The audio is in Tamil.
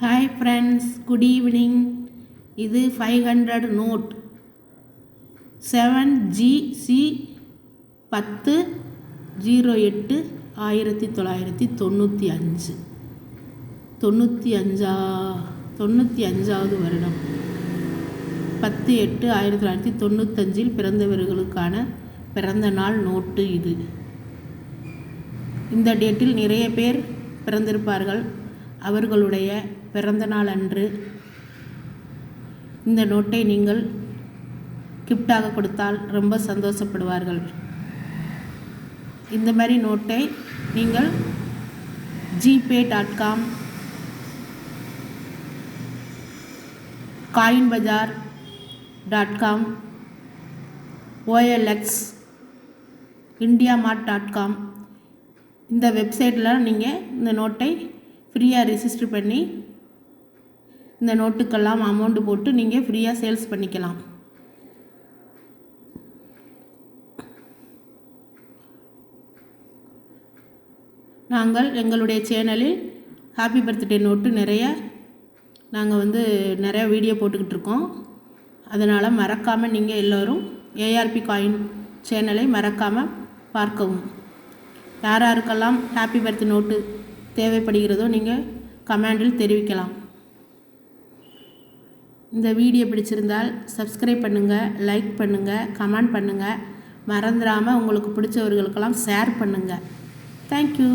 Hi friends, good evening. இது 500 நோட் 7GC 10/08/1995 95வது வருடம் 10/8/1995 பிறந்தவர்களுக்கான பிறந்த நாள் நோட்டு இது. இந்த டேட்டில் நிறைய பேர் பிறந்திருப்பார்கள். அவர்களுடைய பிறந்த நாள் அன்று இந்த நோட்டை நீங்கள் கிஃப்டாக கொடுத்தால் ரொம்ப சந்தோஷப்படுவார்கள். இந்த மாதிரி நோட்டை நீங்கள் gpay.com, coinbazaar.com, OLX, indiamart.com இந்த வெப்சைட்டில் நீங்கள் இந்த நோட்டை ஃப்ரீயாக ரெஜிஸ்டர் பண்ணி இந்த நோட்டுக்கெல்லாம் அமௌண்ட்டு போட்டு நீங்கள் ஃப்ரீயாக சேல்ஸ் பண்ணிக்கலாம். நாங்கள் எங்களுடைய சேனலில் ஹாப்பி பர்த்டே நோட்டு நாங்கள் நிறைய வீடியோ போட்டுக்கிட்டு இருக்கோம். அதனால் மறக்காமல் நீங்கள் எல்லோரும் ஏஆர்பி காயின் சேனலை மறக்காமல் பார்க்கவும். யாருக்கெல்லாம் ஹாப்பி பர்த்டே நோட்டு தேவைப்படுகிறதோ நீங்கள் கமெண்டில் தெரிவிக்கலாம். இந்த வீடியோ பிடிச்சிருந்தால் சப்ஸ்கிரைப் பண்ணுங்கள், லைக் பண்ணுங்கள், கமெண்ட் பண்ணுங்கள். மறந்துடாமல் உங்களுக்கு பிடிச்சவர்களுக்கெல்லாம் ஷேர் பண்ணுங்கள். தேங்க்யூ.